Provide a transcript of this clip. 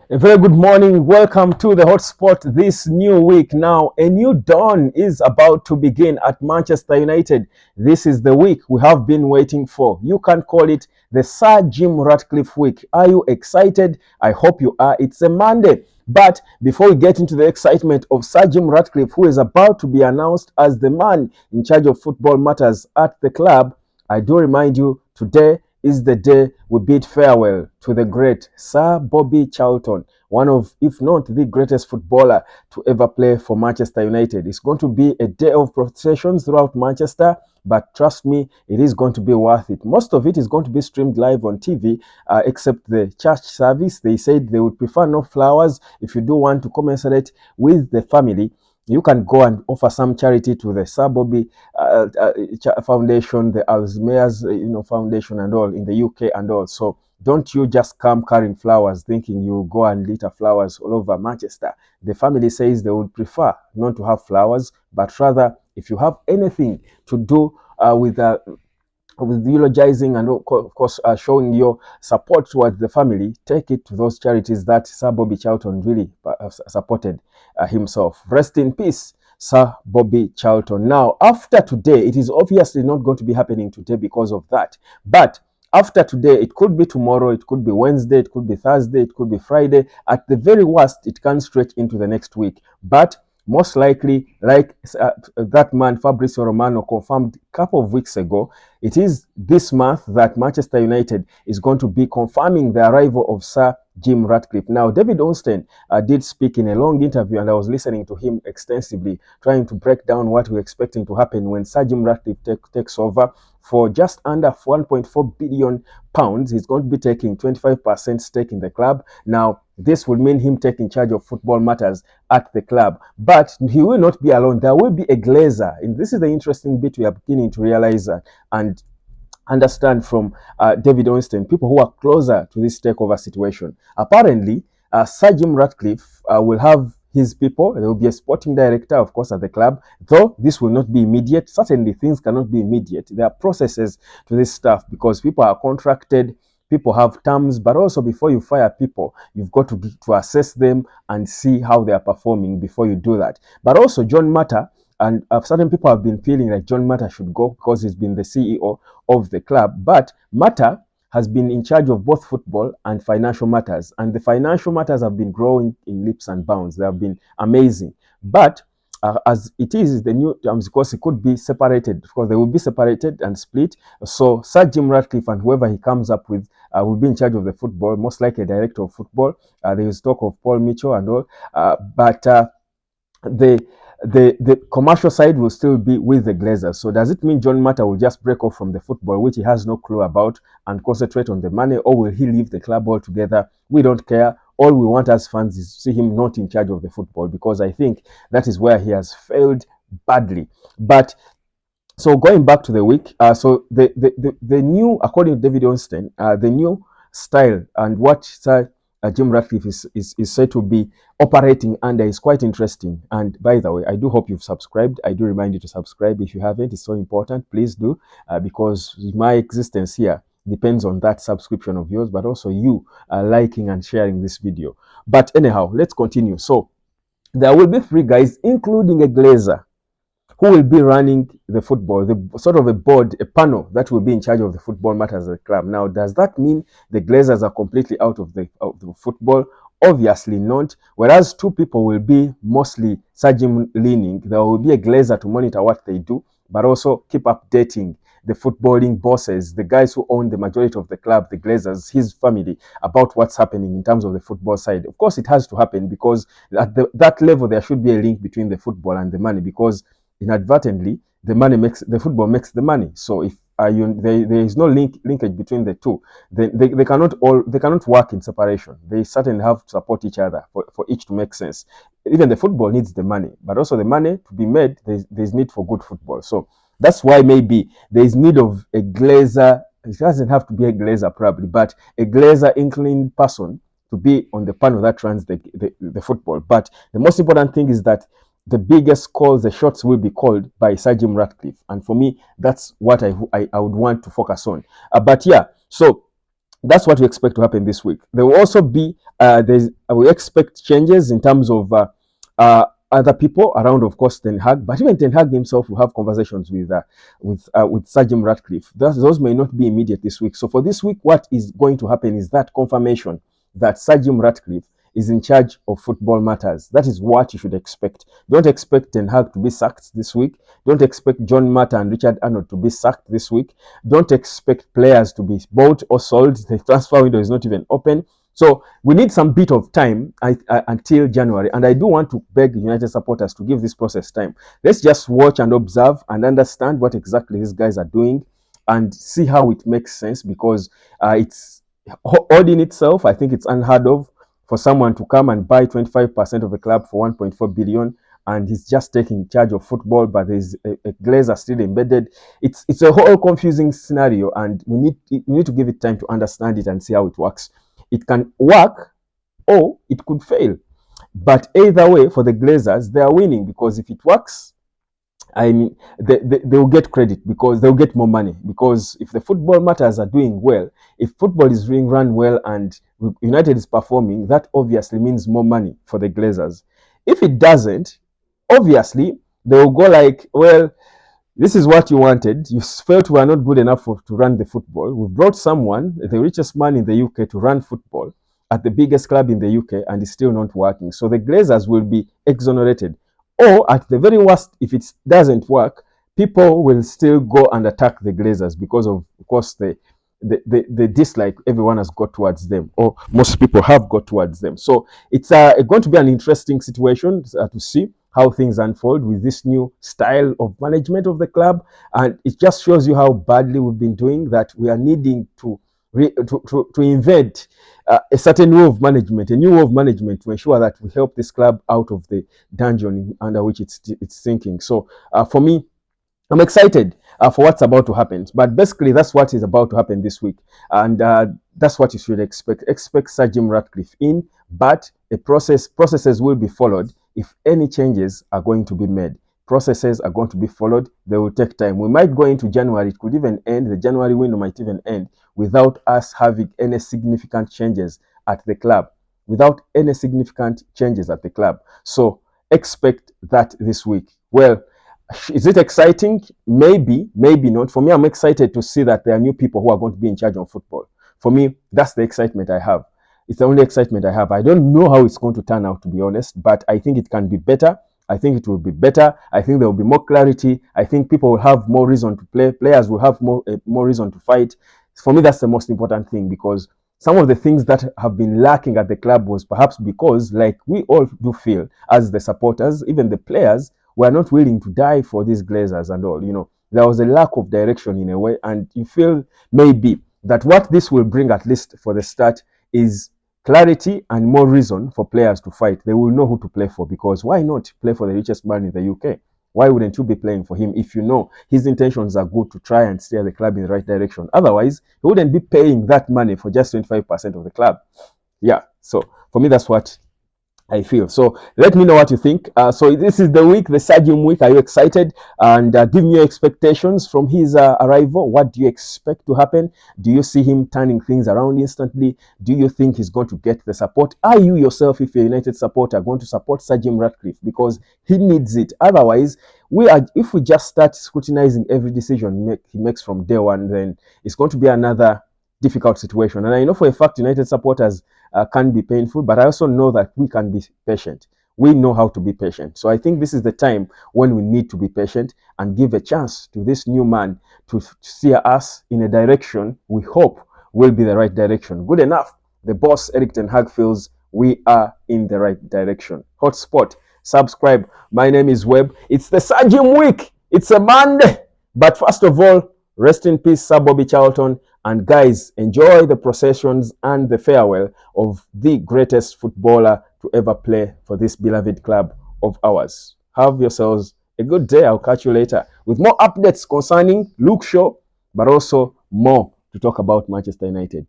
A very good morning. Welcome to the hotspot this new week. Now, a new dawn is about to begin at Manchester United. This is the week we have been waiting for. You can call it the Sir Jim Ratcliffe week. Are you excited? I hope you are. It's a Monday. But before we get into the excitement of Sir Jim Ratcliffe, who is about to be announced as the man in charge of football matters at the club, I do remind you today is the day we bid farewell to the great Sir Bobby Charlton, one of, if not the greatest footballer to ever play for Manchester United. It's going to be a day of processions throughout Manchester, but trust me, it is going to be worth it. Most of it is going to be streamed live on TV, except the church service. They said they would prefer no flowers. If you do want to commensurate with the family, you can go and offer some charity to the Sir Bobby Foundation, the Alzheimer's Foundation, and all in the UK and all. So don't you just come carrying flowers thinking you go and litter flowers all over Manchester. The family says they would prefer not to have flowers, but rather if you have anything to do with eulogizing and of course showing your support towards the family, take it to those charities that Sir Bobby Charlton really supported himself. Rest in peace, Sir Bobby Charlton. Now, after today, it is obviously not going to be happening today because of that. But after today, it could be tomorrow, it could be Wednesday, it could be Thursday, it could be Friday. At the very worst, it can stretch into the next week. But most likely, like that man Fabrizio Romano confirmed a couple of weeks ago, it is this month that Manchester United is going to be confirming the arrival of Sir Jim Ratcliffe. Now, David Ornstein did speak in a long interview, and I was listening to him extensively, trying to break down what we're expecting to happen when Sir Jim Ratcliffe takes over. For just under £1.4 billion, he's going to be taking 25% stake in the club. Now, this will mean him taking charge of football matters at the club. But he will not be alone. There will be a glazer. And this is the interesting bit we are beginning to realize and understand from David Ornstein, people who are closer to this takeover situation. Apparently, Sir Jim Ratcliffe will have his people. There will be a sporting director, of course, at the club, though this will not be immediate. Certainly, things cannot be immediate. There are processes to this stuff because people are contracted, people have terms, but also before you fire people, you've got to assess them and see how they are performing before you do that. But also, John Matter, and certain people have been feeling like John Matter should go because he's been the CEO of the club. But Matter has been in charge of both football and financial matters. And the financial matters have been growing in leaps and bounds. They have been amazing. But as it is the new terms, because it could be separated, because they will be separated and split. So Sir Jim Ratcliffe and whoever he comes up with will be in charge of the football, most likely a director of football. There is talk of Paul Mitchell and all. But the commercial side will still be with the Glazers. So does it mean John Matter will just break off from the football, which he has no clue about, and concentrate on the money, or will he leave the club altogether? We don't care. All we want as fans is to see him not in charge of the football, because I think that is where he has failed badly. But so going back to the week, so the new, according to David Ornstein, the new style and what Jim Ratcliffe is said to be operating under is quite interesting. And by the way, I do hope you've subscribed. I do remind you to subscribe if you haven't. It's so important. Please do, because my existence here depends on that subscription of yours, but also you liking and sharing this video. But anyhow, let's continue. So there will be 3 guys, including a glazer, who will be running the football, the sort of a board, a panel that will be in charge of the football matters at the club. Now, does that mean the Glazers are completely out of the football? Obviously not. Whereas 2 people will be mostly Sir Jim leaning. There will be a Glazer to monitor what they do, but also keep updating the footballing bosses, the guys who own the majority of the club, the Glazers, his family, about what's happening in terms of the football side. Of course, it has to happen because at that level, there should be a link between the football and the money, because inadvertently the football makes the money. So if there is no linkage between the two, then they cannot work in separation. They certainly have to support each other for each to make sense. Even the football needs the money, but also the money to be made, there's need for good football. So that's why maybe there is need of a glazer. It doesn't have to be a glazer probably, but a glazer inclined person to be on the panel that runs the football. But the most important thing is that the biggest calls, the shots will be called by Sir Jim Ratcliffe. And for me, that's what I would want to focus on. But yeah, so that's what we expect to happen this week. There will also be We expect changes in terms of other people around, of course, Ten Hag, but even Ten Hag himself will have conversations with Sir Jim Ratcliffe. Those may not be immediate this week. So for this week, what is going to happen is that confirmation that Sir Jim Ratcliffe is in charge of football matters. That is what you should expect. Don't expect Ten Hag to be sacked this week. Don't expect John Mata and Richard Arnold to be sacked this week. Don't expect players to be bought or sold. The transfer window is not even open. So we need some bit of time until January. And I do want to beg United supporters to give this process time. Let's just watch and observe and understand what exactly these guys are doing and see how it makes sense, because it's odd in itself. I think it's unheard of for someone to come and buy 25% of a club for 1.4 billion, and he's just taking charge of football, but there's a Glazer still embedded. It's a whole confusing scenario, and we need to give it time to understand it and see how it works. It can work or it could fail, but either way, for the Glazers, they are winning, because if it works, I mean, they will get credit because they'll get more money. Because if the football matters are doing well, if football is being run well and United is performing, that obviously means more money for the Glazers. If it doesn't, obviously, they will go like, well, this is what you wanted. You felt we are not good enough to run the football. We brought someone, the richest man in the UK, to run football at the biggest club in the UK, and it's still not working. So the Glazers will be exonerated. Or at the very worst, if it doesn't work, people will still go and attack the Glazers because of course, the dislike everyone has got towards them, or most people have got towards them. So it's going to be an interesting situation to see how things unfold with this new style of management of the club. And it just shows you how badly we've been doing, that we are needing to invent a certain way of management, a new way of management, to ensure that we help this club out of the dungeon under which it's sinking. So for me, I'm excited for what's about to happen. But basically, that's what is about to happen this week. And that's what you should expect. Expect Sir Jim Ratcliffe in, but processes will be followed if any changes are going to be made. Processes are going to be followed. They will take time. We might go into January. It could even end. The January window might even end without us having any significant changes at the club. Without any significant changes at the club. So expect that this week. Well, is it exciting? Maybe, maybe not. For me, I'm excited to see that there are new people who are going to be in charge of football. For me, that's the excitement I have. It's the only excitement I have. I don't know how it's going to turn out, to be honest, but I think it can be better. I think it will be better. I think there will be more clarity. I think people will have more reason to play. Players will have more reason to fight. For me, that's the most important thing, because some of the things that have been lacking at the club was perhaps because, like we all do feel as the supporters, even the players, were not willing to die for these Glazers and all. You know, there was a lack of direction in a way, and you feel maybe that what this will bring, at least for the start, is clarity and more reason for players to fight. They will know who to play for, because why not play for the richest man in the UK? Why wouldn't you be playing for him if you know his intentions are good to try and steer the club in the right direction? Otherwise, he wouldn't be paying that money for just 25% of the club. Yeah, so for me, that's what I feel. So let me know what you think. So this is the week, the Sir Jim week. Are you excited? And give me your expectations from his arrival. What do you expect to happen? Do you see him turning things around instantly? Do you think he's going to get the support? Are you yourself, if you're a United supporter, going to support Sir Jim Ratcliffe? Because he needs it. Otherwise, if we just start scrutinizing every decision he makes from day one, then it's going to be another difficult situation. And I know for a fact United supporters can be painful, but I also know that we can be patient. We know how to be patient. So I think this is the time when we need to be patient and give a chance to this new man to steer us in a direction we hope will be the right direction. Good enough. The boss, Eric Ten Hag, feels we are in the right direction. Hotspot, subscribe. My name is Webb. It's the Sir Jim week. It's a Monday. But first of all, rest in peace, Sir Bobby Charlton. And guys, enjoy the processions and the farewell of the greatest footballer to ever play for this beloved club of ours. Have yourselves a good day. I'll catch you later with more updates concerning Luke Shaw, but also more to talk about Manchester United.